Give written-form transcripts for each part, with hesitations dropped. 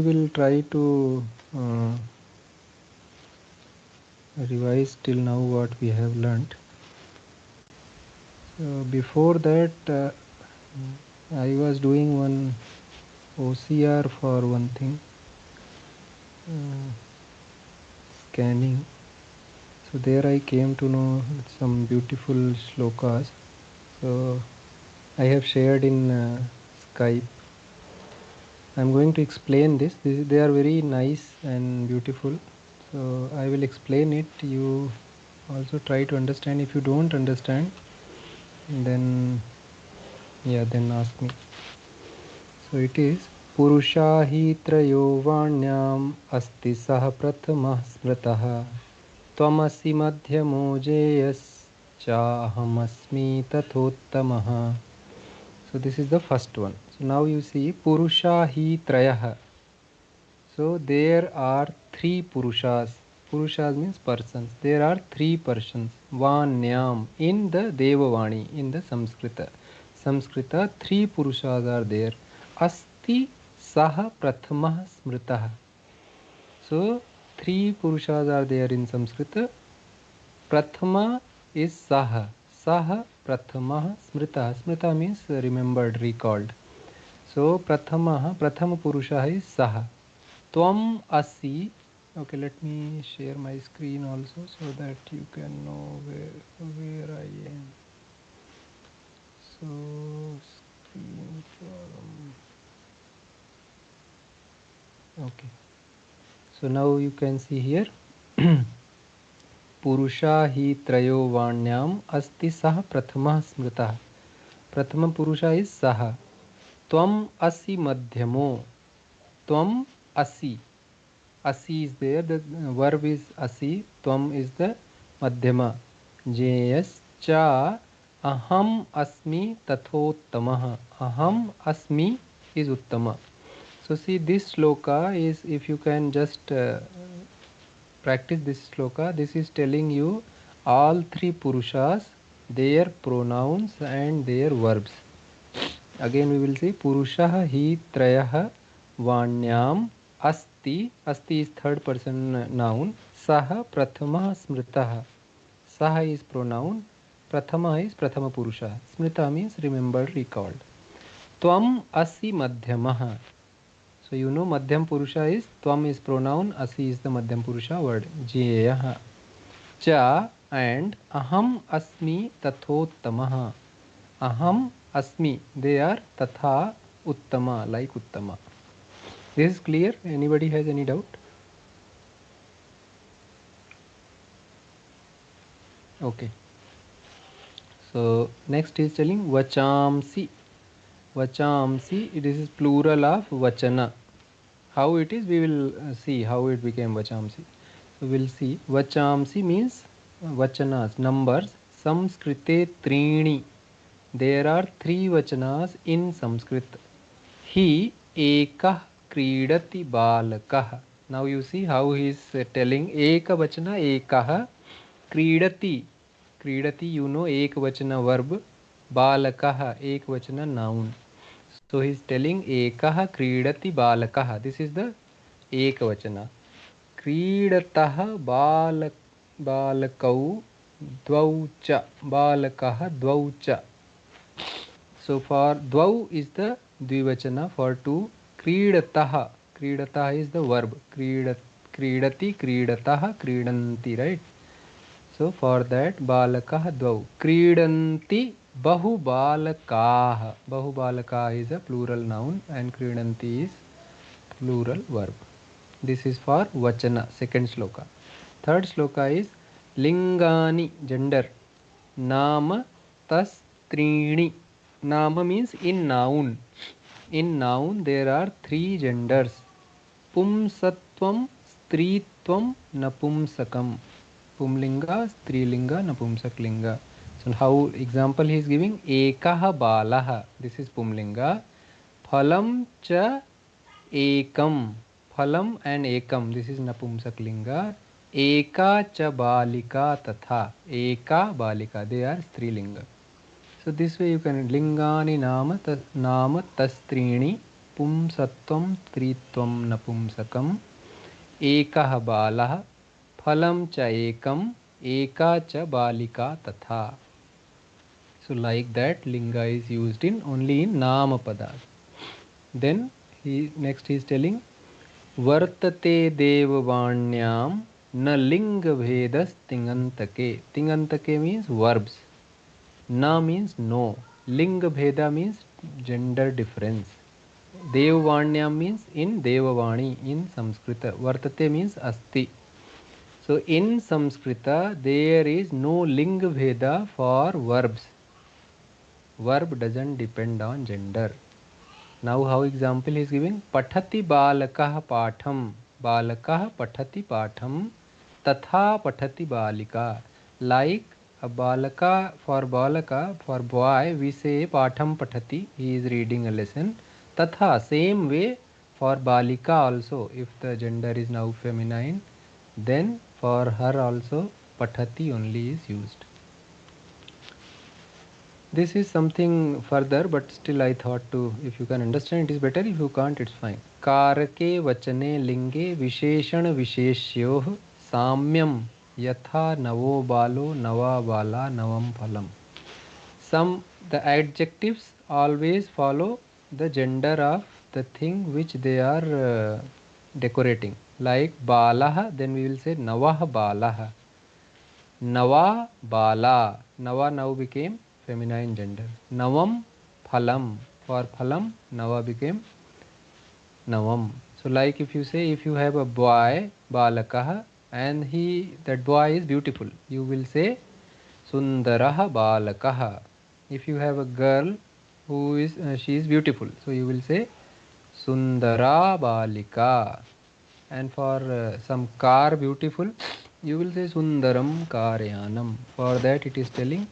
will try to revise till now what we have learnt. So before that, I was doing one OCR for one thing, scanning. So there I came to know some beautiful shlokas. So I have shared in Skype. I'm going to explain this. They are very nice and beautiful. So I will explain it. You also try to understand. If you don't understand, then ask me. So it is Purusha hi trayo vanyam asti sah prathama smrtah Tvamasi madhyamo jeyas chahamasmi tathottamah. So this is the first one. So now you see Purusha hi trayah. So there are three Purushas. Purushas means persons. There are three persons. Vanyam in the Devavani, in the Samskrita. Samskrita, three Purushas are there. Asti Saha Prathamah Smritah. So three Purushas are there in Samskrita. Prathama is Saha. Saha Prathamah Smritah. Smritah means remembered, recalled. So Prathama Purusha is Saha. Tvam asi. Okay, let me share my screen also so that you can know where I am. So screen from. Okay. So now you can see here. Purusha hi trayo vanyam asti sah prathama smritah. Prathama Purusha is Saha. Tvam asi madhyamo. Tvam asi. Asi is there, the verb is asi, tvam is the madhyama. Jeyas cha aham asmi tathottamah. Aham asmi is uttama. So see, this shloka is, if you can just practice this shloka, this is telling you all three Purushas, their pronouns and their verbs. Again we will see Purusha hi trayah vanyam asti. Asti is third person noun. Saha prathama smritah. Saha is pronoun. Prathama is prathama Purusha. Smrita means remembered, recalled. Tvam asi madhyamah. So you know Madhyam Purusha is, Tvam is pronoun, Asi is the Madhyam Purusha word. Jeyah. Cha and Aham asmi tathottamah. Aham asmi, they are tatha uttama, like uttama. This is clear? Anybody has any doubt? Okay. So next is telling vachamsi. Vachamsi, this is plural of vachana. How it is, we will see how it became vachamsi. So we'll see. Vachamsi means vachanas, numbers. Samskrite trini. There are three vachanas in Sanskrit. He ekah kridati balakah. Now you see how he is telling eka vachana ekah kridati. Kridati, you know, ek vachana verb. Balakah, ek vachana noun. So he is telling ekah kridati balakah. This is the ek vachana. Kridatah balakau dvau cha. Balakah dvau cha. So for dvau is the dvivachana, for two. Kridatah. Kridatah is the verb. Kridati, kridatah, kridanti, right? So for that balakah dvau. Kridanti bahu balakah. Bahu balakah is a plural noun and kridanti is plural verb. This is for vachana, second shloka. Third shloka is lingani, gender. Nama tas trini. Nama means in noun. In noun there are three genders. Pumsatvam, stritvam, napumsakam. Pumlinga, strilinga, napumsaklinga. So how example he is giving? Ekah balah. This is pumlinga. Phalam cha ekam. Phalam and ekam. This is napumsaklinga. Eka cha balika tatha. Eka balika. They are strilinga. So this way you can lingani nama tastrini. पुंसत्वं त्रित्वं नपुंसकम् एकः बालः फलं च एकम् एका च बालिका तथा. So like that linga is used in only in namapadas. Then next he is telling vartate devavanyam na linga bhedas tingantake. Tingantake means verbs. Na means no. Linga bheda means gender difference. Devavanyam means in Devavani in Samskrita. Vartate means asti. So in Samskrita there is no linga bheda for verbs. Verb doesn't depend on gender. Now how example is giving? Pathati balakah patham. Balakah pathati patham. Tatha pathati balika. Like a balaka, for boy we say patham pathati, he is reading a lesson. Tatha, same way for balika also, if the gender is now feminine, then for her also pathati only is used. This is something further, but still I thought to, if you can understand it is better, if you can't it's fine. Karake vachane linge visheshan visheshyoh samyam yatha navo balo nava bala navam phalam. The adjectives always follow the gender of the thing which they are decorating. Like balah, then we will say navah balah. Nava bala. Nava now became feminine gender. Navam phalam. For phalam, nava became navam. So like if you say, if you have a boy, balakah, and that boy is beautiful, you will say sundarah balakah. If you have a girl who is, she is beautiful, so you will say sundara balika. And for some car beautiful, you will say sundaram karyanam. For that it is telling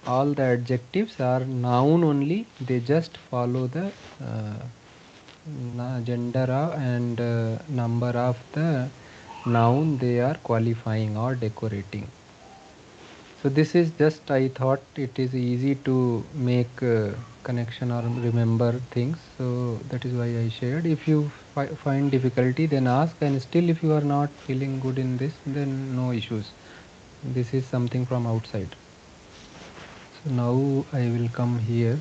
all the adjectives are noun only, they just follow the gender and number of the noun they are qualifying or decorating. So this is just, I thought it is easy to make connection or remember things, so that is why I shared. If you find difficulty, then ask, and still if you are not feeling good in this, then no issues. This is something from outside. So now I will come here.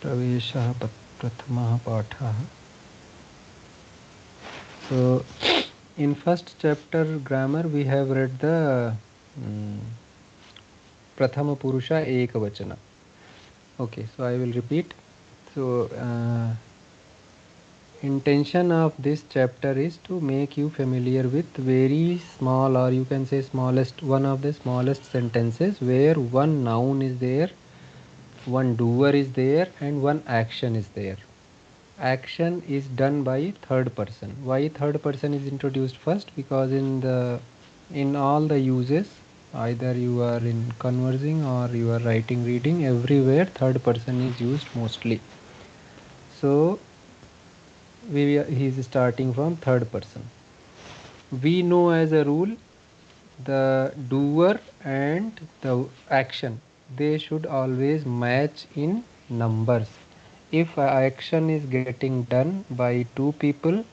Praveshah Prathamah Patha. So in first chapter grammar we have read the Prathama Purusha Ekavachana. Okay, so I will repeat. So intention of this chapter is to make you familiar with very small, or you can say smallest, one of the smallest sentences where one noun is there, one doer is there, and one action is there. Action is done by third person. Why third person is introduced first? Because in all the uses, either you are in conversing or you are writing, reading, everywhere third person is used mostly. So he is starting from third person. We know as a rule the doer and the action, they should always match in numbers. If action is getting done by two people,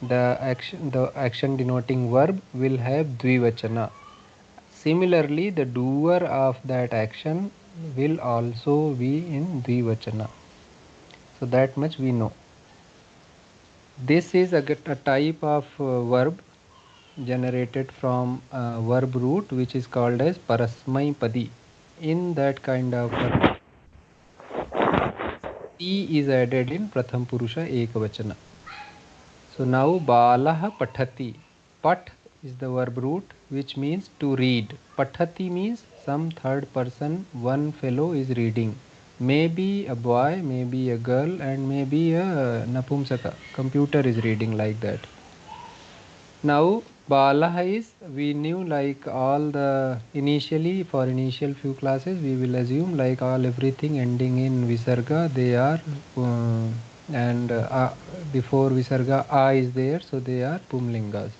the action denoting verb will have dvivachana. Similarly, the doer of that action will also be in dvivachana. So that much we know. This is a type of verb generated from verb root which is called as parasmai padi. In that kind of verb, T is added in Pratham Purusha Ekavachana. So now balah pathati. Pat is the verb root which means to read. Pathati means some third person, one fellow is reading. Maybe a boy, maybe a girl, and maybe a napumsaka. Computer is reading like that. Now balah is, we knew like all the initially, for initial few classes we will assume like all everything ending in visarga they are and before visarga a is there, so they are pumlingas,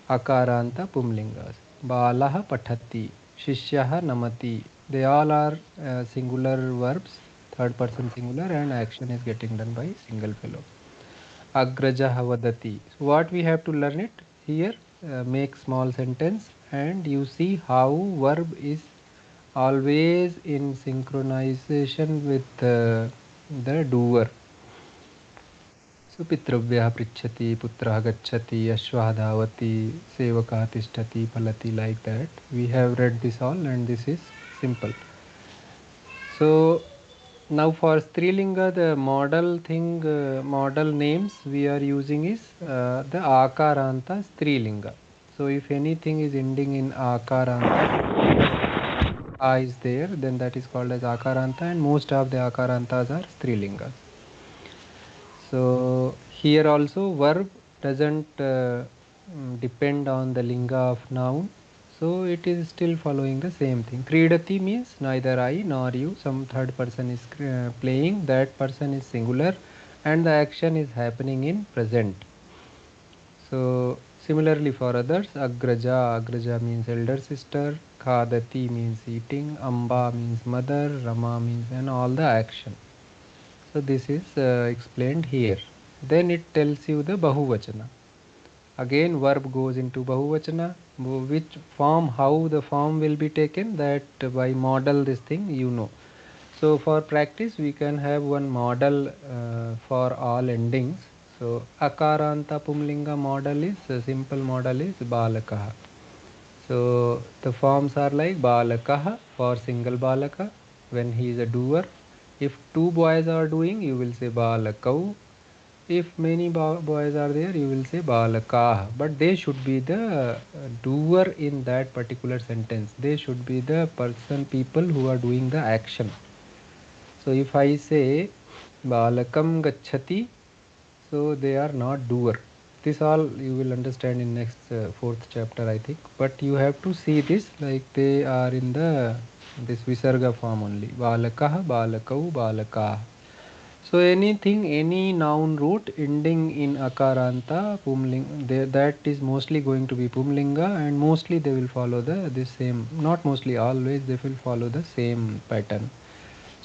akaranta pumlingas. Balah pathati, shishyah namati, they all are singular verbs. third person singular, and action is getting done by single fellow. Agrajah vadati. So what we have to learn it here, make small sentence, and you see how verb is always in synchronization with the doer. So पितृव्यः पृच्छति, पुत्रः गच्छति, अश्वः धावति, सेवकः तिष्ठति, फलति, like that. We have read this all and this is simple. So now for Strilinga, the model thing, model names we are using is the Akaranta Strilinga. So if anything is ending in Akaranta, A is there, then that is called as Akaranta, and most of the Akarantas are Strilingas. So here also verb doesn't depend on the linga of noun, so it is still following the same thing. Kridati means neither I nor you, some third person is playing, that person is singular, and the action is happening in present. So similarly for others, agraja means elder sister, khadati means eating, amba means mother, rama means, and all the action. So this is explained here. Then it tells you the bahuvachana. Again verb goes into bahuvachana. Which form, how the form will be taken, that by model this thing you know. So for practice we can have one model for all endings. So akaranta pumlinga model is, a simple model is balakah. So the forms are like balakah for single balaka when he is a doer. If two boys are doing, you will say balakau. If many boys are there, you will say balakah. But they should be the doer in that particular sentence. They should be the people who are doing the action. So if I say balakam gachati, so they are not doer. This all you will understand in next fourth chapter, I think. But you have to see this like they are in the this visarga form only. Balakah, balakau, balakah. So anything, any noun root ending in akaranta, pumlinga, that is mostly going to be pumlinga, and mostly they will follow the same. Not mostly, always they will follow the same pattern.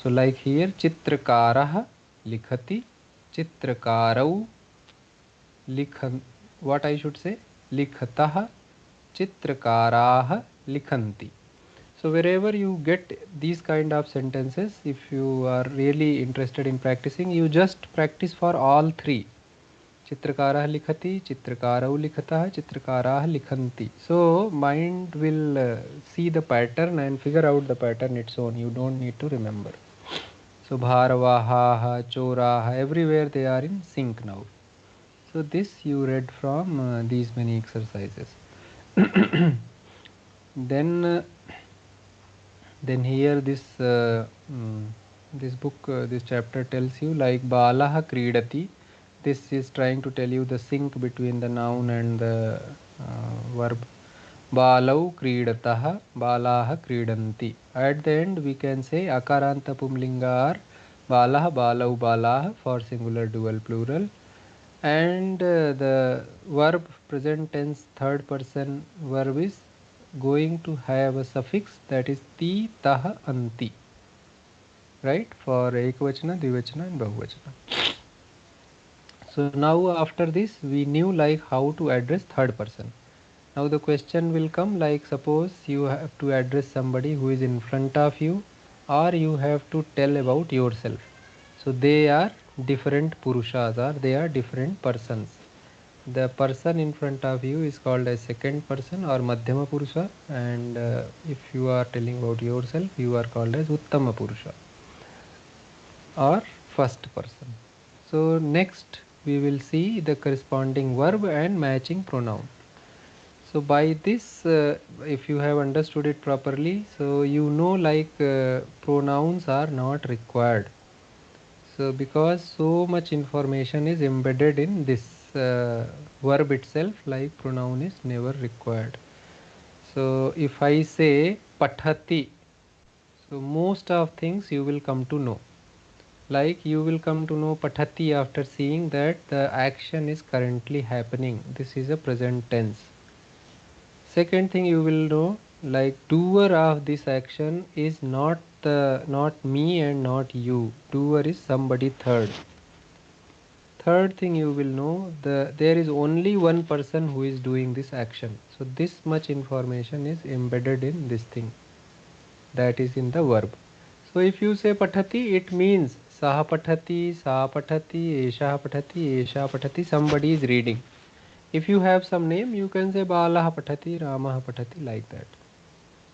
So like here, chitrakarah likhati, chitrakarau likhan. What I should say? Likhatah, chitrakarah likhanti. So wherever you get these kind of sentences, if you are really interested in practicing, you just practice for all three. Chitrakarah likhati, chitrakarau likhatah, chitrakarah likhanti. So mind will see the pattern and figure out the pattern its own. You don't need to remember. So bharavaha, choraha, everywhere they are in sync now. So this you read from these many exercises. Then here this book, this chapter tells you like balah kridati. This is trying to tell you the sync between the noun and the verb. Balau kridatah, balah kridanti. At the end we can say akaranta pumlinga are balah, balau, balah for singular, dual, plural, and the verb present tense third person verb is going to have a suffix that is ti, tah, anti, right, for ekvachana, dvivachana and bahuvachana. So now after this we knew like how to address third person. Now the question will come like, suppose you have to address somebody who is in front of you, or you have to tell about yourself. So they are different purushas, or they are different persons. The person in front of you is called as second person or madhyama purusha, and if you are telling about yourself, you are called as uttama purusha or first person. So next we will see the corresponding verb and matching pronoun. So by this, if you have understood it properly, so you know like pronouns are not required. So because so much information is embedded in this verb itself, like pronoun is never required. So if I say pathati, so most of things you will come to know. Like you will come to know pathati after seeing that the action is currently happening. This is a present tense. Second thing you will know like doer of this action is not me and not you. Doer is somebody third. Third thing you will know, there is only one person who is doing this action. So this much information is embedded in this thing, that is in the verb. So if you say pathati, it means saha pathati, sa pathati, esha pathati, esha pathati, somebody is reading. If you have some name, you can say balah pathati, ramah pathati, like that.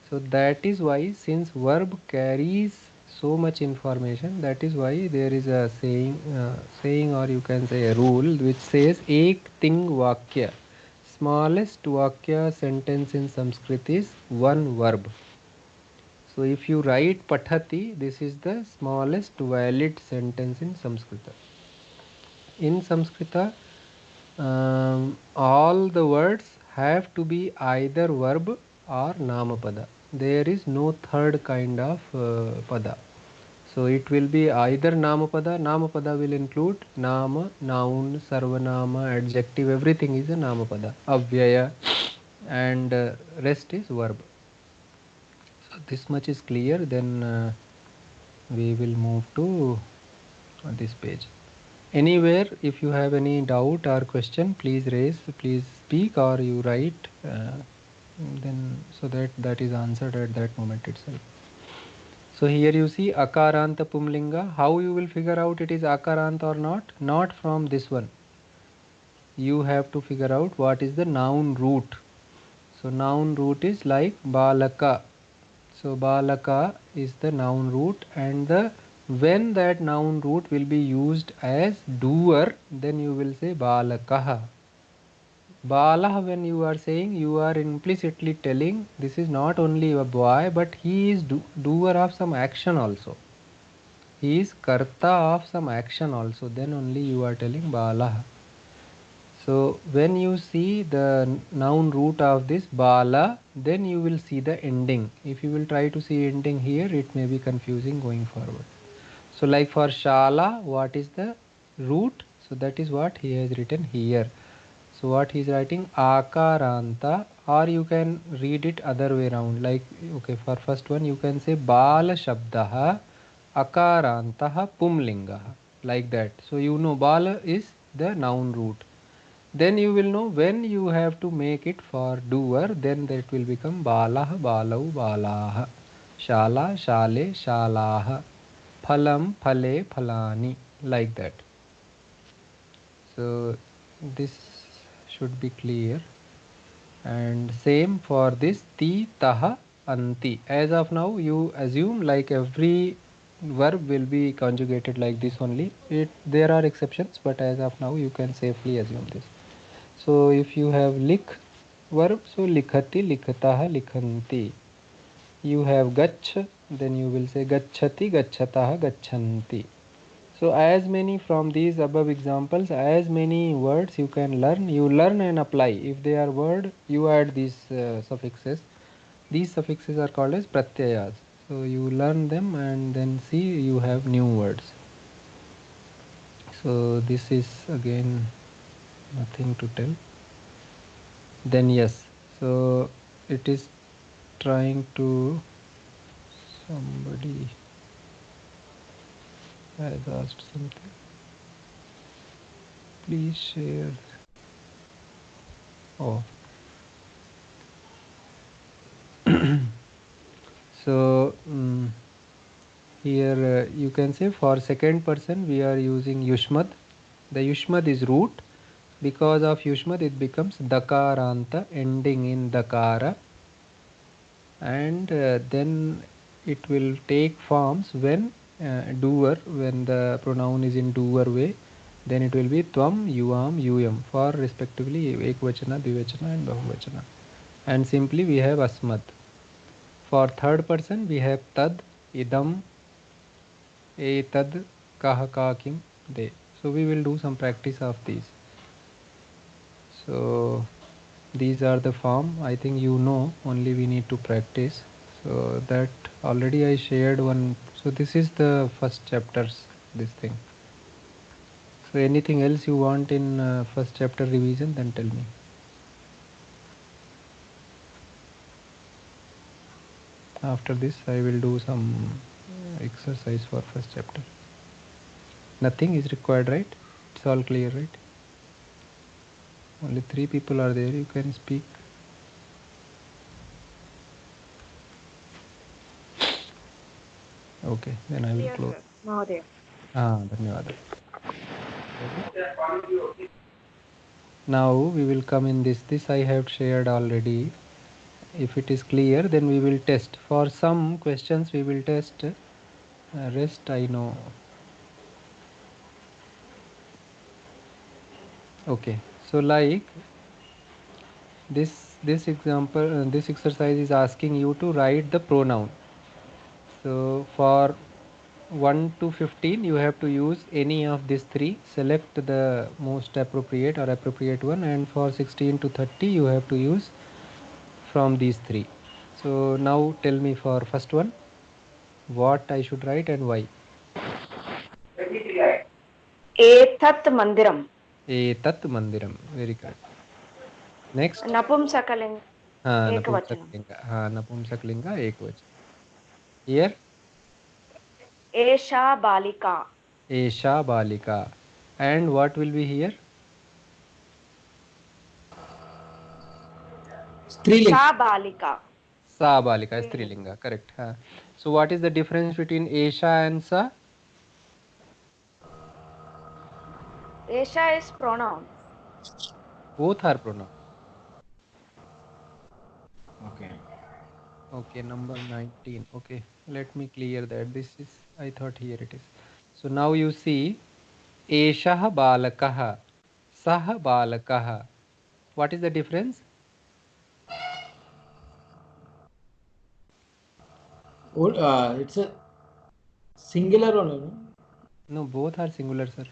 So that is why, since verb carries so much information, that is why there is a saying, or you can say a rule, which says ek ting vakya. Smallest vakya sentence in Sanskrit is one verb. So if you write pathati, this is the smallest valid sentence in Sanskrit. In Sanskrit, all the words have to be either verb or namapada. There is no third kind of pada. So it will be either namapada. Namapada will include nama, noun, sarvanama, adjective, everything is a namapada. Avyaya, and rest is verb. So this much is clear. Then we will move to this page. Anywhere, if you have any doubt or question, please raise, please speak, or you write, then so that is answered at that moment itself. So here you see akaranta pumlinga. How you will figure out it is akaranta or not? Not from this one. You have to figure out what is the noun root. So noun root is like balaka. So balaka is the noun root, and the when that noun root will be used as doer, then you will say balakah. Balah, when you are saying, you are implicitly telling this is not only a boy, but he is doer of some action also. He is karta of some action also. Then only you are telling balah. So when you see the noun root of this bala, then you will see the ending. If you will try to see ending here, it may be confusing going forward. So like for shala, what is the root? So that is what he has written here. So what he is writing akaranta, or you can read it other way around. Like, okay, for first one you can say bala shabdaha akarantaha pumlingaha, like that. So you know bala is the noun root. Then you will know when you have to make it for doer, then that will become balah, balau, balah, shala, shale, shalah, phalam, phale, phalani, like that. So this should be clear. And same for this ti, taha, anti. As of now, you assume like every verb will be conjugated like this only. There are exceptions, but as of now you can safely assume this. So if you have lik verb, so likhati, likhataha, likhanti. You have gach, then you will say gachati, gachataha, gachanti. So as many from these above examples, as many words you can learn, you learn and apply. If they are word, you add these suffixes. These suffixes are called as pratyayas. So you learn them and then see you have new words. So this is again nothing to tell. Then yes, so it is trying to, somebody has asked something. Please share. Oh. So here you can say for second person we are using yushmad. The yushmad is root. Because of yushmad it becomes dakaranta, ending in dakara, and then it will take forms when doer, when the pronoun is in doer way, then it will be tvam, yuam, yuyam for respectively ekvachana, dvivachana and bahuvachana. And simply we have asmat. For third person we have tad, idam, etad, kah, ka, kim, de. So we will do some practice of these. So these are the form. I think you know, only we need to practice. So that already I shared one. So this is the first chapters, this thing. So anything else you want in first chapter revision, then tell me. After this, I will do some exercise for first chapter. Nothing is required, right? It's all clear, right? Only 3 people are there. You can speak. Okay, then I will Yes, close. sir. Mahodaya. धन्यवाद. Now we will come in this. This I have shared already. If it is clear, then we will test. For some questions, we will test. Rest I know. Okay. So like this example, this exercise is asking you to write the pronoun. So for 1 to 15, you have to use any of these 3. Select the most appropriate or appropriate one, and for 16 to 30, you have to use from these 3. So now tell me for first one, what I should write and why. एतत् मन्दिरम्. Etat mandiram. Very correct. Next. नपुंसकलिङ्ग एकवचनम्. Napumsaklinga. Napumsaklinga ekvachan. Here. एषा बालिका. Esha balika. And what will be here? सा बालिका. Sa balika is Strilinga. Correct. So what is the difference between Esha and Sa? एषा is pronoun. Both are pronoun. Okay. Okay, number 19. Okay, let me clear that. This is, I thought here it is. So now you see, Eshah balakah, Sah balakah. What is the difference? It's a singular only, no? No, both are singular, sir.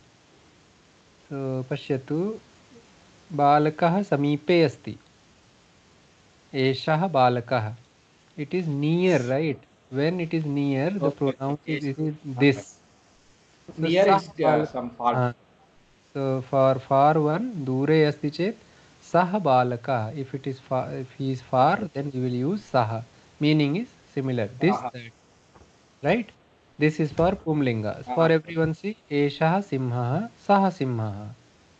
So pashyatu, balakah samipe asti. Eshah balakah. It is near, right? When it is near, the Okay. pronoun is, Yes. it is this. So Near sah is bal. some fault. So for far one, dure asti chet, sah balaka. If it is far, if he is far, then we will use sah. Meaning is similar. This, that, right? This is for Pumlinga. For everyone, see, Eshah simha, sah simha.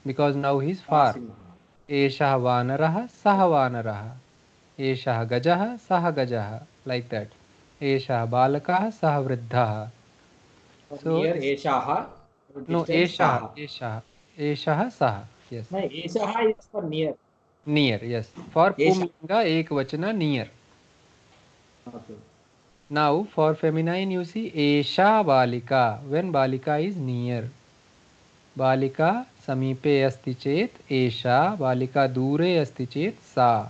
Because now he is far. Eshah vanarah, sah vanarah. Eshah gajah, sah gajah. Like that. Eshah balakah, sah vriddhah. So Near this, Eshaha, no, distance Saha. Eshah, sah. Yes. No, Eshaha is for near. Near, yes. For Esha. Pumlinga, ekvachana near. Okay. Now for feminine, you see Esha balika. When balika is near. Balika samipe asti chet Esha. Balika dure asti chet sa.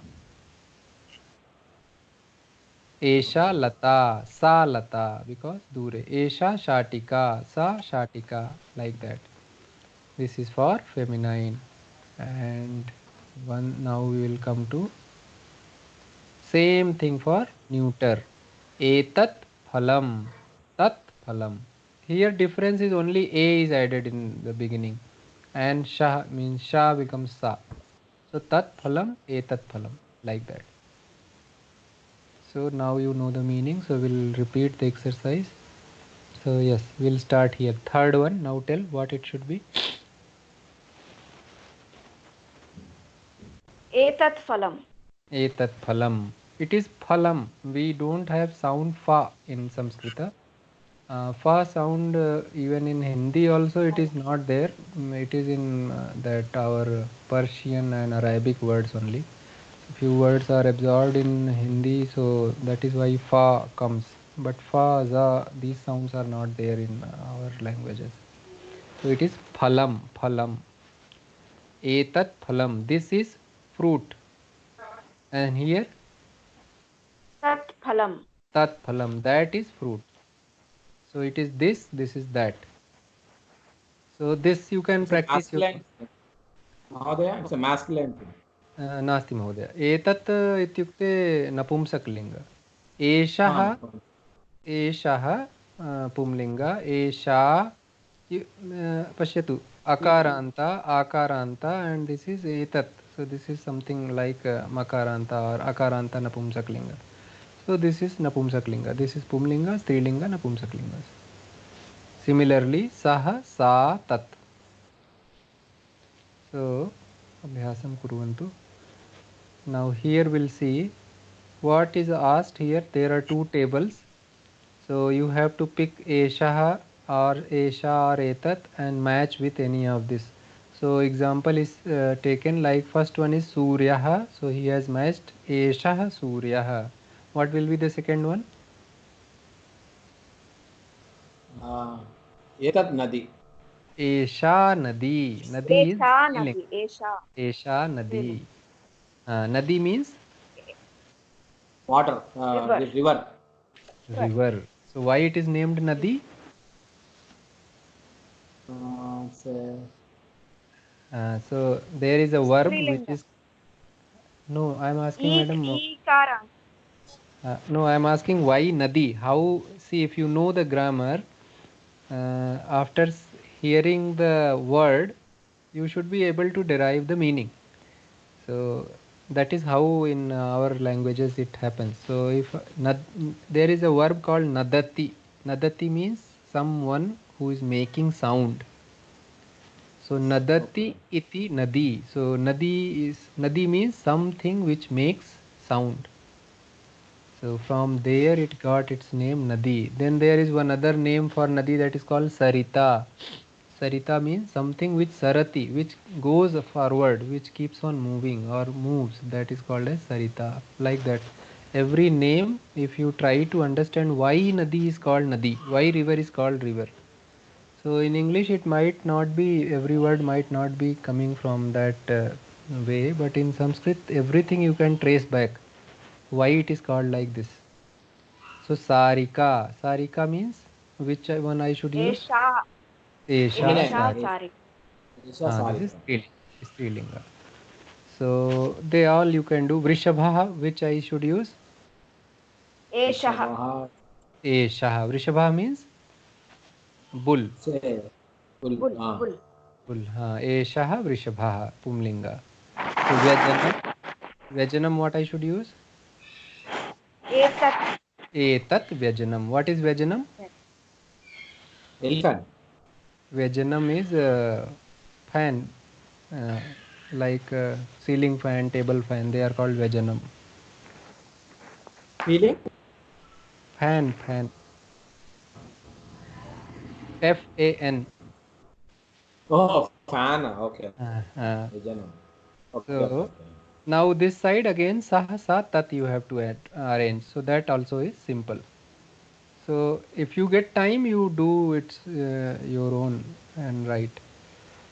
Esha lata, sa lata, because dure. Esha shatika, sa shatika, like that. This is for feminine. And one, now we will come to same thing for neuter. Etat phalam, tat phalam. Here difference is only a is added in the beginning, and shah means shah becomes sa. So tat phalam, etat phalam, like that. So now you know the meaning. So we'll repeat the exercise. So yes, we'll start here. Third one. Now tell what it should be. एतत् फलम्. Etat phalam. It is phalam. We don't have sound fa in Sanskrit. Fa sound even in Hindi also it is not there. It is in that our Persian and Arabic words only. Few words are absorbed in Hindi, so that is why fa comes. But fa, za, these sounds are not there in our languages. So it is phalam, phalam. Etat phalam. This is fruit. And here तत् फलम्. tat phalam. That is fruit. So it is this, this is that. So this you can It's a practice yourself. masculine. Mahodaya, it's a masculine thing. नास्ति महोदय एतत् इत्युक्ते नपुंसकलिङ्ग एषः एषः पुंलिङ्ग एषा पश्यतु अकारान्त आकारान्त and this is etat, so this is something like makaranta or akaranta napumsaklinga. So this is Napumsaklinga. This is Pumlinga, Strilinga, Napumsaklingas. Similarly, Saha, Sa, Tat. So, Abhyasam Kuruvantu. Now here we'll see what is asked here. There are two tables. So you have to pick Eshaha or Esha or Etat and match with any of this. So example is taken like first one is Suryaha. So he has matched Eshaha Suryaha. What will be the second one? एतत् नदी Esha Nadi. Nadi is Esha striling. nadi. Esha. Esha Striling. Nadi. Nadi means water River. River river. So why it is named Nadi? So there is a verb which Strilinga. is no. I am asking, madam. Ikara. No, I am asking why Nadi. How? See, if you know the grammar, after hearing the word, you should be able to derive the meaning. So that is how in our languages it happens. So if there is a verb called nadati. Nadati means someone who is making sound. So nadati iti nadi. So nadi means something which makes sound. So from there it got its name Nadi. Then there is one other name for Nadi that is called Sarita. Sarita means something which sarati, which goes forward, which keeps on moving or moves. That is called as Sarita. Like that. Every name, if you try to understand why Nadi is called Nadi, why river is called river. So in English it might not be, every word might not be coming from that way, but in Sanskrit everything you can trace back. Why it is called like this. So Sarika. Sarika means which one I should use? Esha. Esha Esha Sarika. sari. This is Strilinga. So they all you can do. Vrishabha, which I should use? Eshaha. Eshaha. Vrishabha means bull. Bull. Bull. Bull. Eshaha Vrishabha. Pumlinga. So Vyajanam. Vyajanam what I should use? Etat. Etat Vyajanam. What is Vyajanam? elephant Vyajanam is fan. Uh, like ceiling fan, table fan, they are called Vyajanam. feeling Fan. Fan. oh fan okay Uh, Vijanam. so now this side again Saha Sa Tat you have to arrange. So that also is simple. So if you get time, you do it your own and write.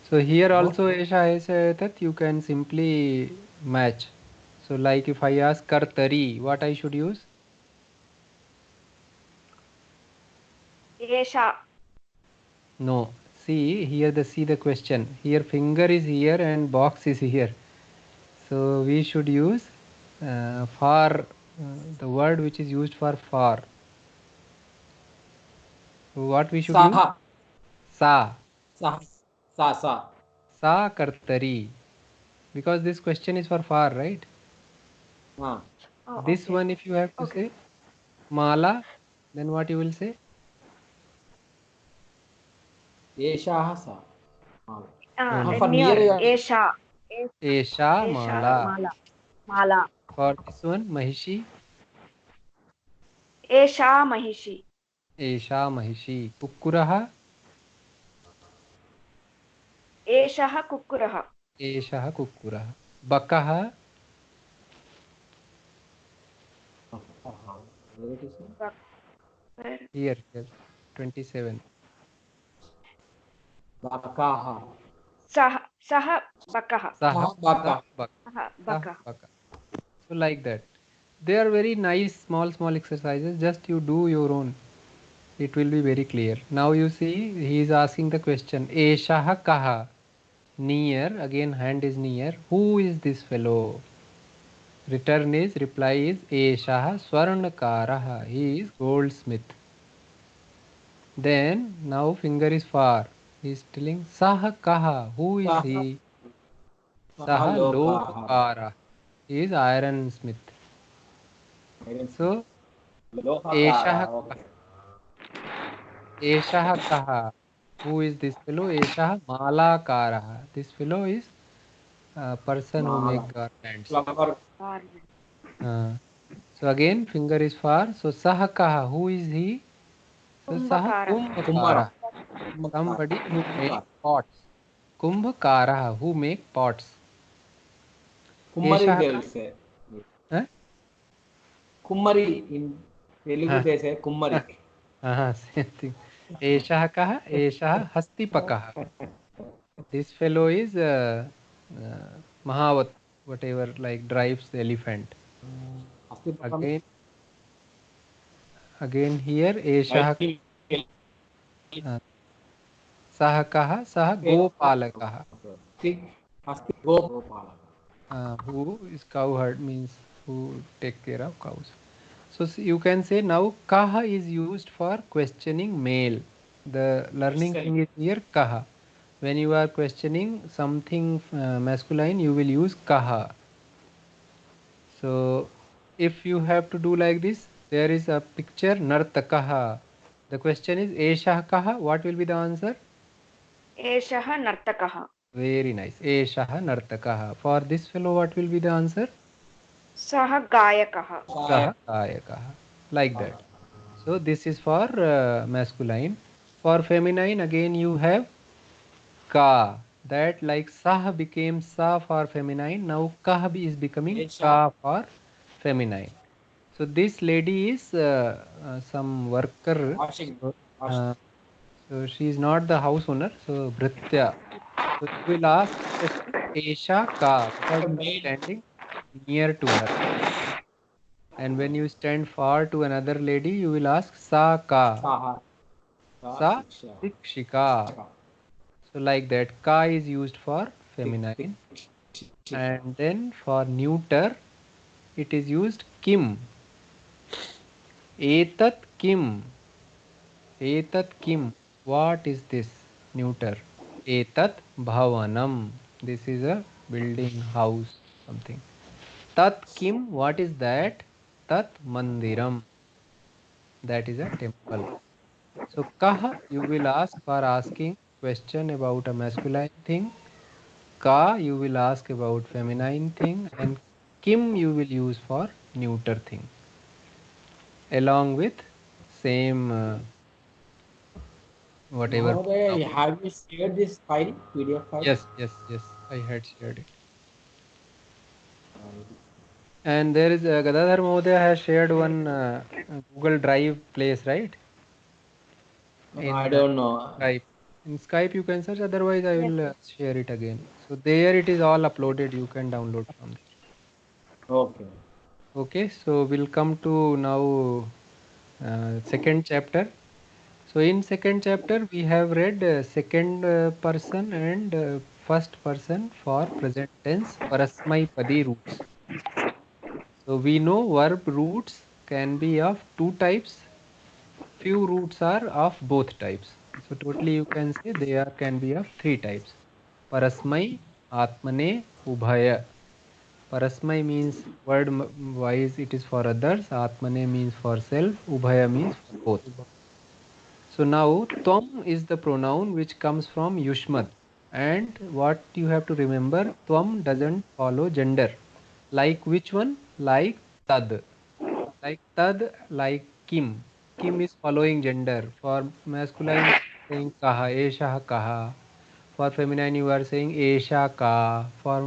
So here also Esha Esha Tat you can simply match. So like if I ask Kartari, what I should use? Esha. No. See the question. Here finger is here and box is here. So we should use for the word which is used for for. So what we should use? saha Sa. sa Sa kartari. Because this question is for far, right? ah Oh, This okay. one if you have to say mala, then what you will say? एषः सा No. for Near. near Esha. Esha Esha. mala. Mala. Mala. For this one Mahishi. Esha Mahishi. Esha Mahishi. Kukkuraha. Eshaha Kukkuraha. Eshaha Kukkuraha. Bakaha. Here 27. bakaha Saha Bakaha. Saha baka Baka. Baka. So like that. They are very nice small exercises. Just you do your own. It will be very clear. Now you see he is asking the question. Eshaha kaha. Near. Again hand is near. Who is this fellow? Reply is Eshaha Swarnakaraha. He is goldsmith. Then now finger is far. He is telling Saha kaha. Who is he? Saha lokaha Lokara. He is ironsmith. So एषः Okay. एषः कः? Who is this fellow? एषः मालाकारः. This fellow is a person who Mala. make garments. Flower. Uh, so again finger is for. So sah kaha, who is he? So sah कुम्भकारः Kumbhara. kumbhakara, somebody who make pots. Kumbhakara, who make pots. Kummari Eshah they will ka, say. huh? Kummari in Telugu Huh, they say Kummari. same thing. Eshah kaha, eshah hastipakaha. This fellow is Mahavat, whatever like drives the elephant. Hastipakam. Again, again here eshah uh, sah kaha, sah gopalakaha. Hasti Gopala. Who is cow herd means who take care of cows. So you can say now kaha is used for questioning male. The learning Questioning. thing is here kaha. When you are questioning something masculine, you will use kaha. So if you have to do like this, there is a picture nartakaha. The question is eshah kaha. What will be the answer? एषः नर्तकः Very nice. Eshah nartakaha. For this fellow, what will be the answer? सः गायकः Sah kayakaha. Like that. So this is for masculine. For feminine, again you have ka. That like sah became sa for feminine. Now kah is becoming Esha. ka for feminine. So this lady is some worker. Washing. So, Washing. uh, so she is not the house owner. So Bhritya. So you will ask question Esha ka because you are Maid. standing near to her. And when you stand far to another lady, you will ask sa ka. Saha. Sa Shiksha. shikshika. So like that, ka is used for feminine. And then for neuter, it is used kim. Etat kim. Etat kim. What is this? Neuter. Etat bhavanam. This is a building, house, something. Tat kim. What is that? Tat mandiram. That is a temple. So kah you will ask for asking question about a masculine thing. Ka you will ask about feminine thing, and kim you will use for neuter thing. Along with same whatever pronoun. Mahoday, have you shared this file, PDF file? Yes, yes, yes. I had shared it. And there is Gadadhar Mohdaya has shared one Google Drive place, right? I In don't know. Skype. In Skype you can search. Otherwise, I Yes. will share it again. So there it is all uploaded. You can download from there. Okay. Okay, so we'll come to now second chapter. So in second chapter we have read second person and first person for present tense parasmai padi roots. So we know verb roots can be of two types. Few roots are of both types. So totally you can say they are can be of three types. Parasmai, Atmane, Ubhaya. Parasmai means word wise it is for others. Atmane means for self. Ubhaya means for both. So now tvam is the pronoun which comes from Yushmad. And what you have to remember, tvam doesn't follow gender. Like which one? Like tad. Like tad, like kim. Kim is following gender. For masculine, you are saying kaha, eshah kaha. For feminine, you are saying esha ka. For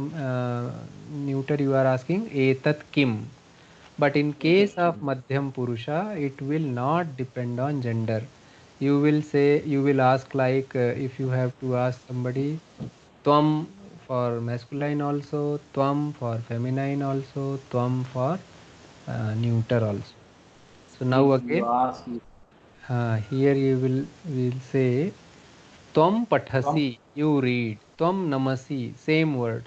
neuter, you are asking etat kim. But in case of Madhyam Purusha, it will not depend on gender. You will say, you will ask like if you have to ask somebody, Tvam for masculine also, Tvam for feminine also, Tvam for neuter also. So now If you again, ask here you will say Tvam from pathasi, you read. Tvam namasi, same word.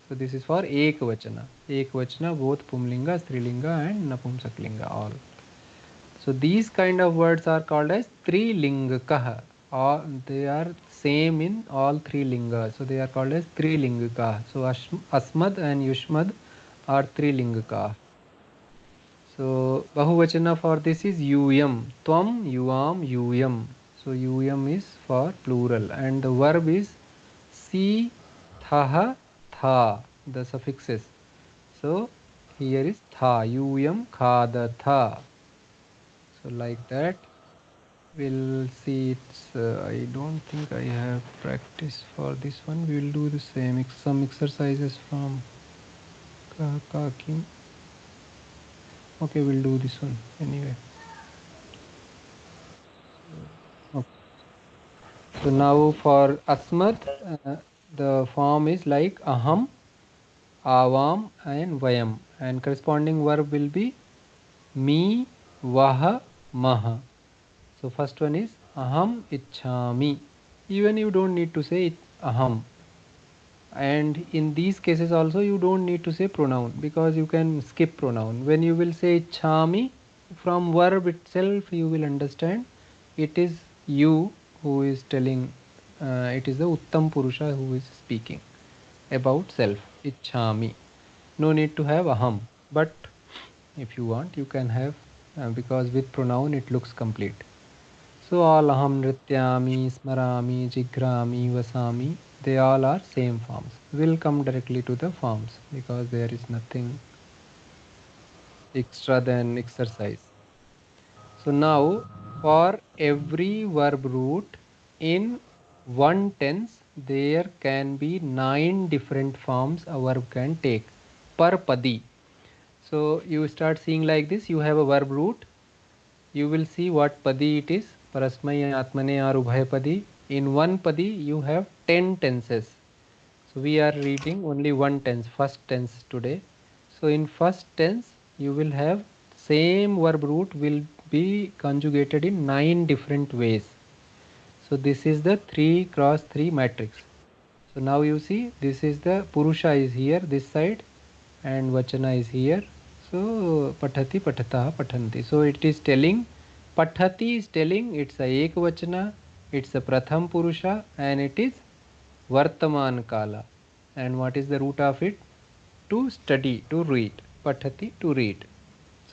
So this is for ekvachana. Ekvachana, both pumlinga, strilinga and napumsaklinga all. So these kind of words are called as trilingakaha. Or they are same in all three lingas. So they are called as trilingaka. So asmad and yushmad are trilingaka. So Bahuvachana for this is Yuyam. Tvam, Yuam, Yuyam. So Yuyam is for plural and the verb is Si, Thaha, Tha, the suffixes. So here is Tha, Yuyam, Khadatha. So like that. We'll see it's I don't think I have practice for this one. We will do the same some exercises from Kakim. Okay, we'll do this one anyway. Okay. So now for Asmat, the form is like Aham, Avam and Vayam, and corresponding verb will be Me, Vaha, Maha. So first one is Aham Ichhami. Even you don't need to say Aham. And in these cases also you don't need to say pronoun because you can skip pronoun. When you will say Ichhami, from verb itself you will understand it is you who is telling, it is the Uttam Purusha who is speaking about self. Ichhami. No need to have Aham. But if you want you can have, because with pronoun it looks complete. So all aham nrityami, smarami, jigrami, vasami, they all are same forms. We'll come directly to the forms because there is nothing extra than exercise. So now for every verb root in one tense there can be 9 different forms a verb can take per padi. So you start seeing like this, you have a verb root, you will see what padi it is, parasmai, atmane or ubhayapadi. In one padi you have 10 tenses. So we are reading only one tense, first tense today. So in first tense you will have same verb root will be conjugated in 9 different ways. So this is the 3 cross 3 matrix. So now you see this is the Purusha is here this side and Vachana is here. So Pathati, Pathatah, Pathanti. So it is telling, Pathati is telling it's a Ekvachana, it's a Pratham Purusha and it is Vartaman Kala. And what is the root of it? To study, to read. Pathati, to read.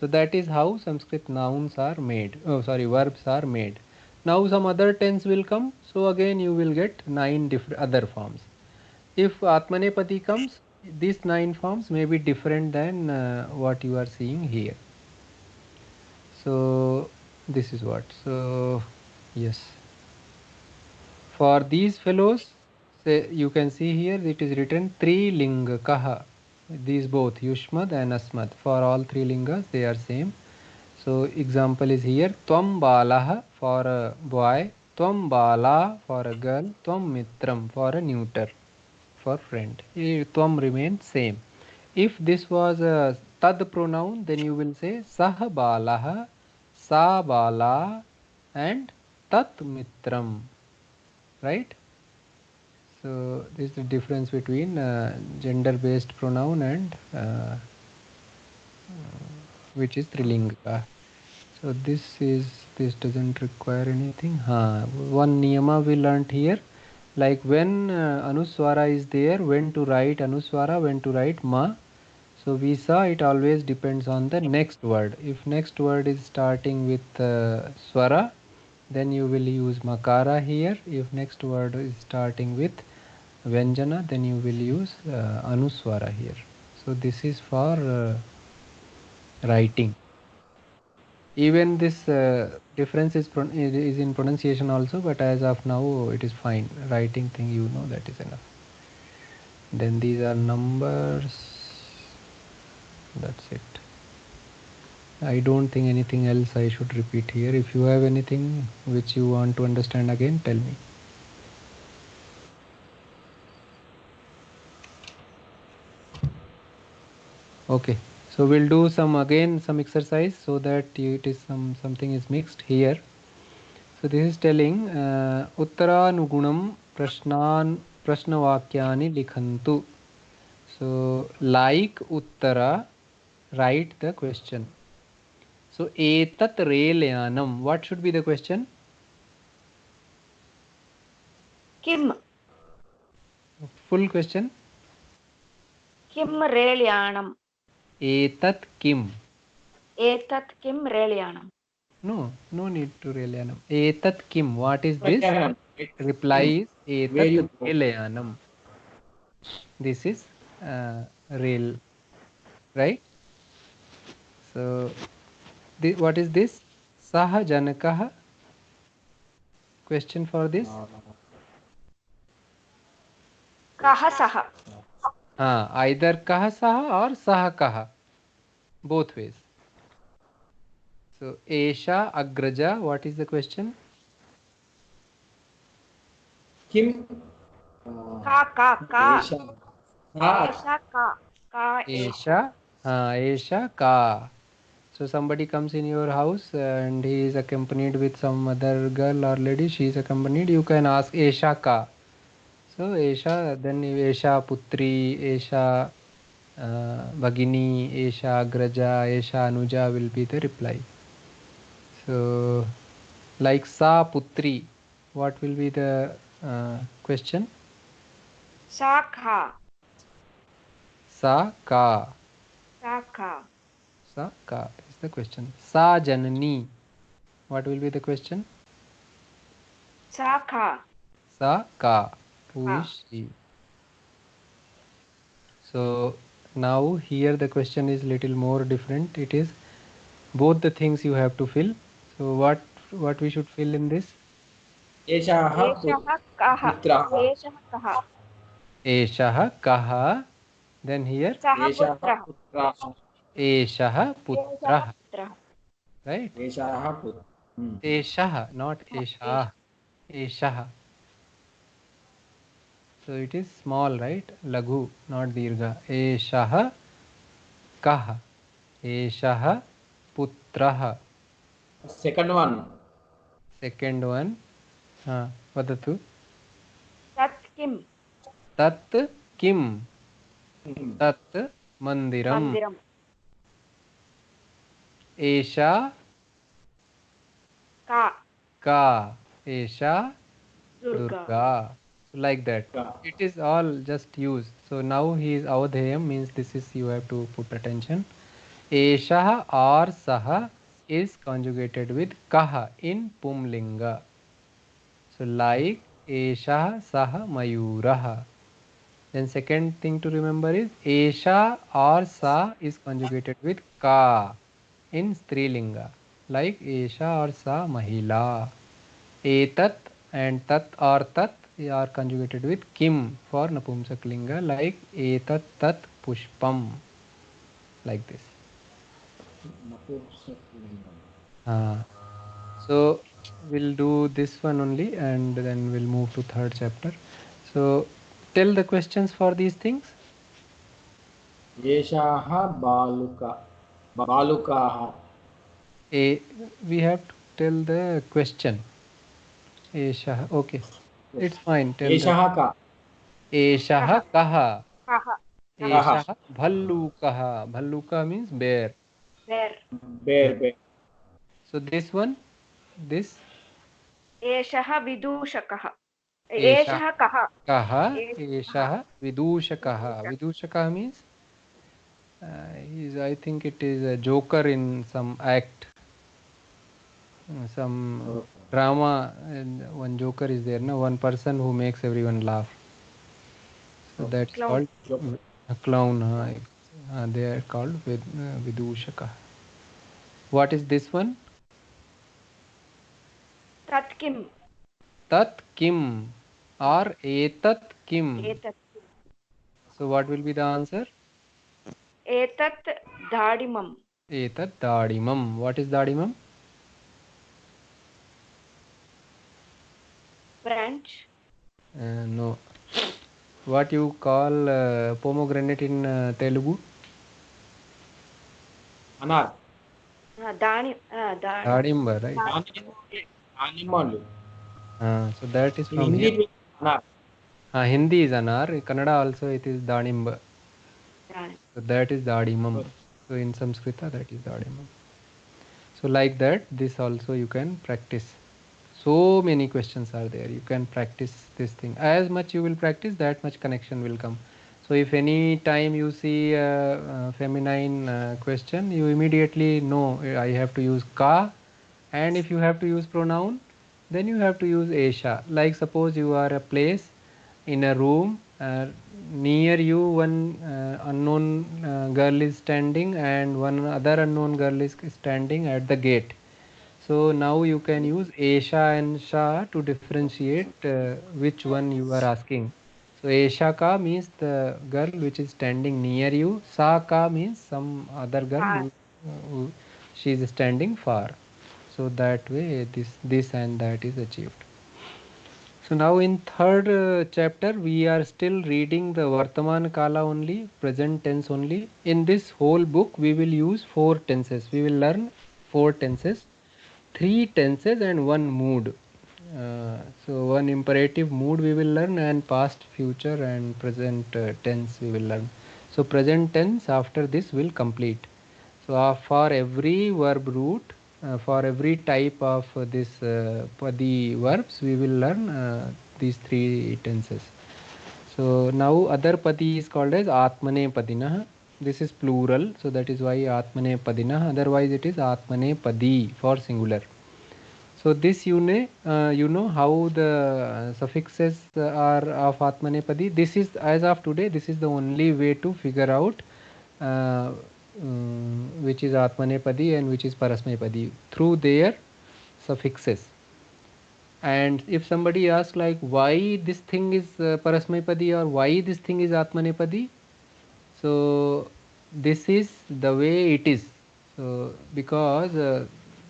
So that is how Sanskrit nouns are made. Oh, sorry, verbs are made. Now some other tense will come. So again you will get 9 different other forms. If Atmanepati comes, these 9 forms may be different than what you are seeing here. So this is what. So yes. For these fellows, say, you can see here it is written Tri Linga Kaha. These both Yushmad and Asmad. For all 3 lingas they are same. So example is here Tvam Balaha for a boy, Tvam Bala for a girl, Tvam Mitram for a neuter, for friend. Tvam remains same. If this was a tad pronoun, then you will say Sah Balaha, Sa Bala and Tat Mitram. Right? So this is the difference between gender based pronoun and which is Trilinga. So this doesn't require anything. One niyama we learnt here, like when anuswara is there, when to write anuswara, when to write ma. So we saw it always depends on the next word. If next word is starting with swara, then you will use makara here. If next word is starting with vyanjana, then you will use anuswara here. So this is for writing. Even this difference is in pronunciation also, but as of now it is fine. Writing thing, you know, that is enough. Then these are numbers. That's it. I don't think anything else I should repeat here. If you have anything which you want to understand again, tell me. Okay, so we'll do some exercise so that it is something is mixed here. So this is telling Uttaranugunam Prashnavakyani likhantu. So like Uttara, write the question. So etat relyanam. What should be the question? Kim Full question. Kim Relyanam. Etat kim. एतत् किं रेलयानं? No need to Relyanam. Etat kim? What is this? Relyanam. Reply is Where you Etat go? Relyanam. This is rail, right? So, what is this? Saha Janakaha. Question for this? कः सः? Either kaha saha or saha kaha. Both ways. So, Esha Agraja. What is the question? Kim? का का का Esha. Ah, एषा का का Esha. Esha ka. So somebody comes in your house and he is accompanied with some other girl or lady. She is accompanied. You can ask Esha ka. So Esha, then Esha Putri, Esha Bhagini, Esha Agraja, Esha Anuja will be the reply. So like Sa Putri, what will be the question? सा का Sa ka. सा का Sa ka is the question. Sa Janani, what will be the question? सा का Sa ka. Who का is she? So now here the question is little more different. It is both the things you have to fill. So what we should fill in this? Esha एषः कः Putra. एषः कः Eshah kaha. Then here सः Esha पुत्रः Putra. Eshah एषः putrah. पुत्रः Right? Esha Putra. Eshah, not Eshah. Eshah. So it is small, right? Laghu, not dirgha. Eshah kaha. Eshah putrah. Second one. Second one. Vadatu. तत् किं Tat kim. Tat mandiram. मन्दिरं Esha का ka. Esha Durga Durga. So like that. It is all just used. So now he is Avadheyam means this is you have to put attention. Esha or Saha is conjugated with Kaha in Pumlinga. So like Esha Saha Mayuraha. Then second thing to remember is Esha or Sa is conjugated with Ka in Strilinga. Like Esha or Sa Mahila. Etat and Tat or Tat are conjugated with Kim for Napumsaklinga, like Etat Tat Pushpam. Like this. So we'll do this one only and then we'll move to third chapter. So tell the questions for these things. Esha Baluka. Balukaha. We have to tell the question. Esha. Okay. It's fine. Tell that. Esha Ka. Esha kaha. कः Esha bhallukaha. Bhalluka means bear. वेर् Bear. So this one, this एषः विदूषकः Esha एषः कः kaha. एषः Esha vidushakaha. Vidushakaha means I think it is a joker in some act, some drama. And one joker is there, no, one person who makes everyone laugh. So that's Clown. called a clown. They are called vidushaka. What is this one? तत् किं Tat kim or etat kim. एतत् So what will be the answer? एतत् दाडिमम् Etat dadimam. What is dadimam? Branch No. What you call pomegranate in Telugu? Anar. Dadimba, right? Animal. So that is In from Hindi here. it is anar. Hindi is anar. In Kannada also it is dadimba. So that is dadimam. So in Sanskrita that is dadimam. So like that, this also you can practice. So many questions are there. You can practice this thing. As much you will practice, that much connection will come. So So if any time you see a feminine question, you immediately know I have to use ka, and if you have to use pronoun, then you have to use esha. Like suppose you are a place in a room, near you one unknown girl is standing and one other unknown girl is standing at the gate. So now you can use esha and sha to differentiate which one you are asking. So esha ka means the girl which is standing near you. Sa ka means some other girl Far. who she is standing far. So that way this and that is achieved. So now in third chapter we are still reading the Vartaman Kala only, present tense only. In this whole book we will use four tenses. We will learn four tenses, three tenses and one mood. So one imperative mood we will learn, and past, future and present tense we will learn. So present tense after this will complete. So for every verb root, for every type of this padi verbs, we will learn these three tenses. So now other padi is called as Atmane Padinah. This is plural, so that is why Atmane Padinah. Otherwise it is Atmane Padi for singular. So this you know how the suffixes are of Atmanepadi. This is, as of today, this is the only way to figure out which is Atmanepadi and which is Parasmepadi through their suffixes. And if somebody asks like why this thing is Parasmepadi or why this thing is Atmanepadi, so this is the way it is. So because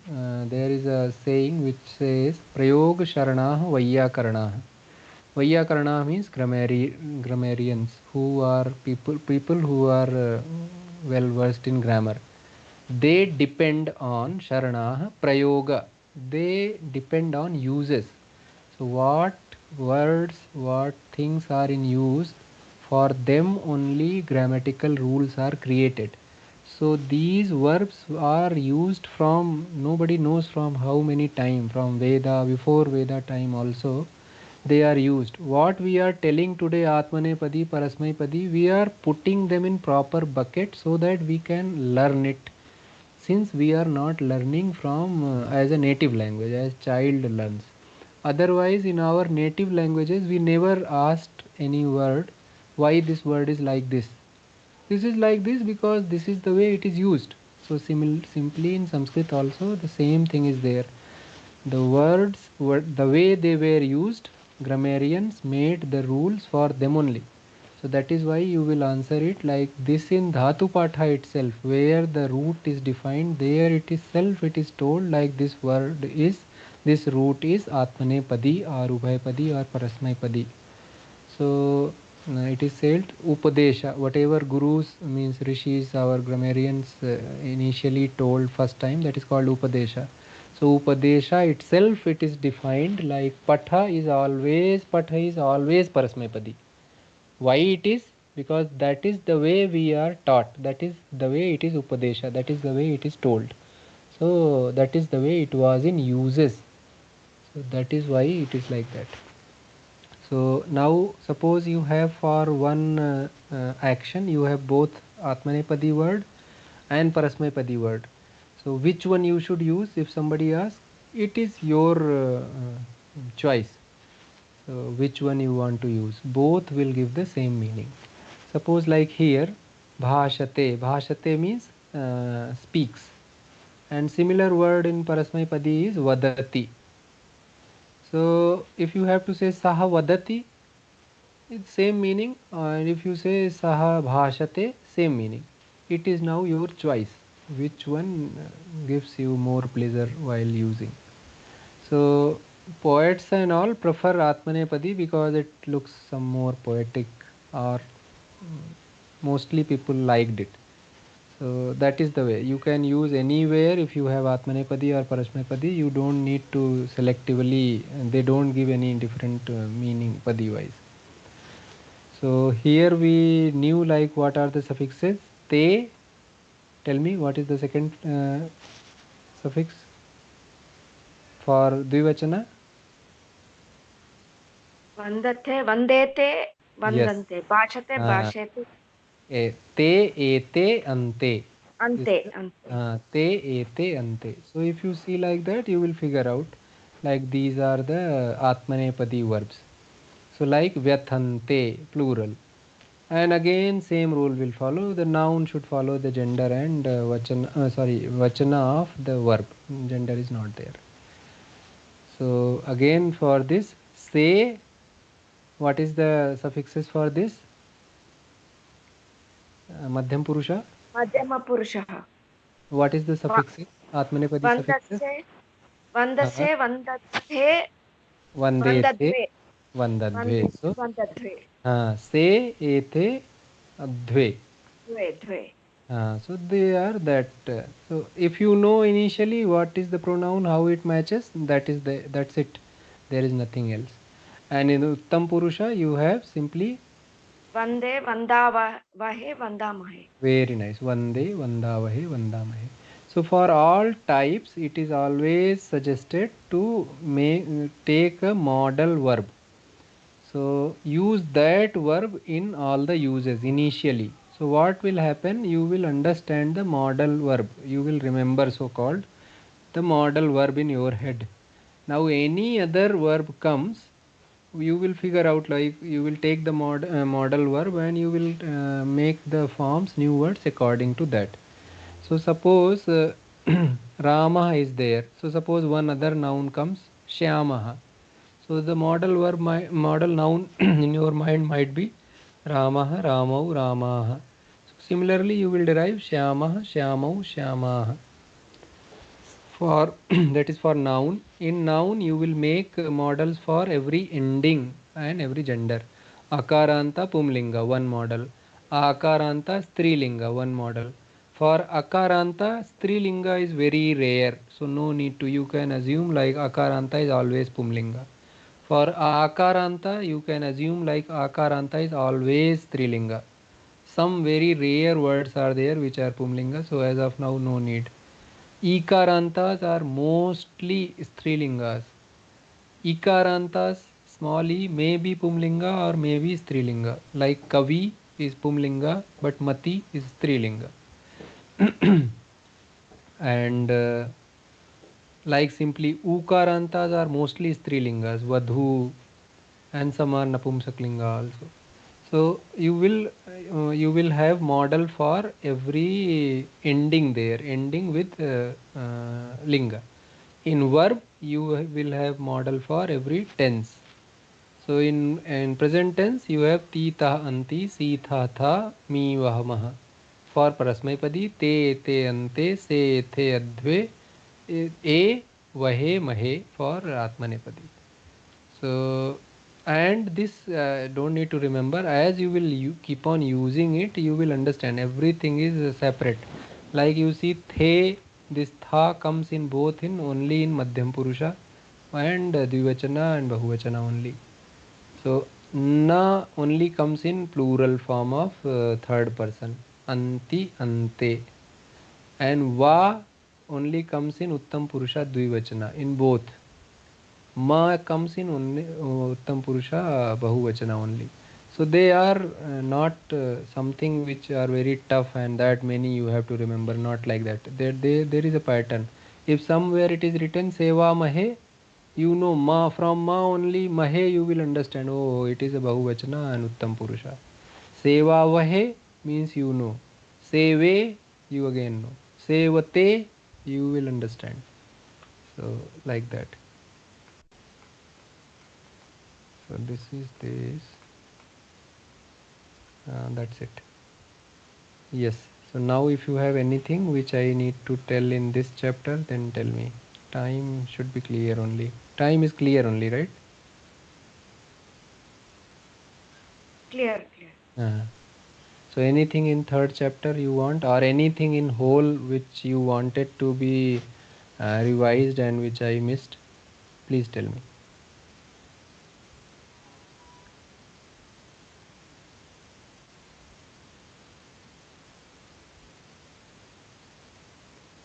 there is a saying which says Prayog Sharanah Vayyakarana. Vayyakarana means grammarians who are people who are well versed in grammar. They depend on Sharanah Prayoga. They depend on uses. So what words, what things are in use, for them only grammatical rules are created. So these verbs are used from nobody knows from how many time, from Veda, before Veda time also they are used. What we are telling today, Atmanepadi, Parasmaipadi, we are putting them in proper bucket so that we can learn it. Since we are not learning from as a native language, as child learns. Otherwise, in our native languages, we never asked any word why this word is like this. This is like this because this is the way it is used. So simply in Sanskrit also the same thing is there. The words were the way they were used, grammarians made the rules for them only. So that is why you will answer it like this in Dhatu Patha itself, where the root is defined, there it is self it is told like this word is, this root is Atmanepadi or Ubhayapadi or Parasmaipadi. So it is said Upadesha, whatever gurus means rishis, our grammarians initially told first time, that is called Upadesha. So Upadesha itself it is defined like Patha is always Parasmepadi. Why it is? Because that is the way we are taught. That is the way it is Upadesha. That is the way it is told. So that is the way it was in uses. So that is why it is like that. So now suppose you have for one action you have both Atmanepadi word and Parasmepadi word. So which one you should use if somebody asks? It is your choice. So which one you want to use? Both will give the same meaning. Suppose like here, bhashate. Bhashate means speaks. And similar word in Parasmaipadi is vadati. So if you have to say saha vadati, it's same meaning. And if you say saha bhashate, same meaning. It is now your choice. Which one gives you more pleasure while using? So poets and all prefer Atmanepadi because it looks some more poetic, or mostly people liked it. So that is the way. You can use anywhere if you have Atmanepadi or Parasmepadi. You don't need to selectively, they don't give any different meaning padi wise. So here we knew like what are the suffixes. Te, tell me what is the second suffix for Dvivachana? Vandate, vandete, Yes. वन्दन्ते भाषते Uh, भाषेते te ete ante. This अन्ते is अन्ते te ete ante. So if you see like that, you will figure out like these are the Atmanepadi verbs. So like Vyathante, plural. And again same rule will follow. The noun should follow the gender and vachana of the verb. Gender is not there. So again for this, say, what is the suffixes for this? Madhyam Purusha. मध्यमपुरुषः What is the व- suffixes? Atmanepadi suffixes? वन्दस्य Uh, वन्दस्य वन्दध्ये Vandese, वन्दद्वे Vandadve. वन्दस्य So, वन्दद्वे Se, Ethe, Adve. द्वे द्वे So they are that. So if you know initially what is the pronoun, how it matches, that's it. There is nothing else. And in Uttam Purusha, you have simply वन्दे वन्दावहे वन्दामहे very nice. Vande, Vandavahe, Vandamahe. So for all types, it is always suggested to take a model verb. So use that verb in all the uses initially. So what will happen? You will understand the model verb. You will remember so called the model verb in your head. Now any other verb comes, you will figure out, like you will take the model verb and you will make the forms new words according to that. So suppose Rama is there. So suppose one other noun comes, Shyamaha. So the model verb, model noun in your mind might be Ramah, Ramau, Ramaha. So similarly, you will derive Shyamah, Shyamau, Shyamaha. For that is for noun. In noun, you will make models for every ending and every gender. Akaranta Pumlinga, one model. Akaranta Strilinga, one model. For Akaranta, Strilinga is very rare, so no need to. You can assume like Akaranta is always Pumlinga. For Akaranta, you can assume like Akaranta is always Strilinga. Some very rare words are there which are Pumlinga, so as of now, no need. Ikarantas are mostly Strilingas. Ikarantas, small e, may be Pumlinga or may be Strilinga. Like Kavi is Pumlinga, but Mati is Strilinga. And like simply Ukarantas are mostly Strilingas, Vadhu, and some are Napumsaklinga also. So you will have model for every ending there, ending with linga. In verb, you will have model for every tense. So in present tense, you have ti ta anti, si tha tha, mi vah mah. For parasmaipadi, te te ante, se the adve, e vahe mahe for atmanepadi. So and this don't need to remember, as you will keep on using it, you will understand everything is separate. Like you see the, this tha comes in both, in only in madhyam purusha and dvivachana and bahuvachana only. So na only comes in plural form of third person, anti ante. And va only comes in uttam purusha dvivachana in both. Ma comes in only Uttam Purusha Bahuvachana only. So they are not something which are very tough and that many you have to remember. Not like that. There is a pattern. If somewhere it is written Seva Mahe, you know Ma, from Ma only Mahe you will understand. Oh, it is a Bahuvachana and Uttam Purusha. Seva Vahe means you know. Seve you again know. Sevate you will understand. So like that. So this is this. That's it. Yes. So now if you have anything which I need to tell in this chapter, then tell me. Time should be clear only. Time is clear only, right? Clear clear Uh, so anything in third chapter you want, or anything in whole which you wanted to be revised and which I missed, please tell me.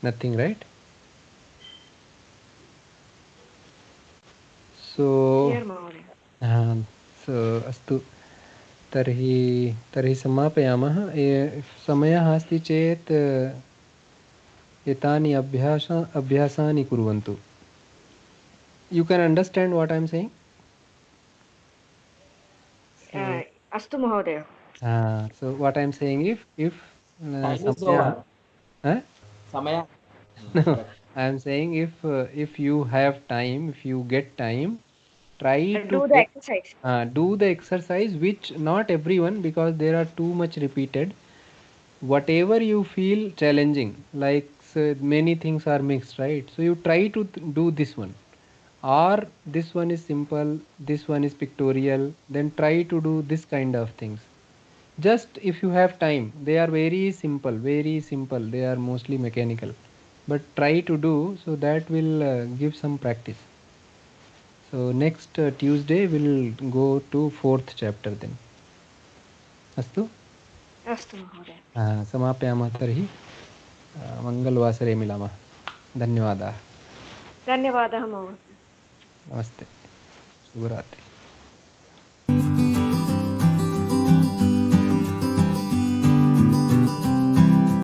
Nothing, right? So clear महोदय um, so astu. तर्हि समापयामः। समयः अस्ति चेत् एतानि अभ्यासानि कुर्वन्तु। You can understand what I am saying? अस्तु महोदय। So what I am saying, if Time is samaya, over. huh? Samaya. No, Correct. I am saying if you have time, if you get time, try to Do the exercise. do the exercise, which not everyone, because there are too much repeated. Whatever you feel challenging, like many things are mixed, right? So you try to do this one, or this one is simple, this one is pictorial, then try to do this kind of things. Just if you have time, they are very simple, very simple. They are mostly mechanical, but try to do, so that will give some practice. So next Tuesday we'll go to 4th chapter then. अस्तु? अस्तु महोदय। समापयामः तर्हि। मङ्गलवासरे मिलामः। धन्यवादाः। धन्यवादः महोदय। नमस्ते। शुभरात्रि।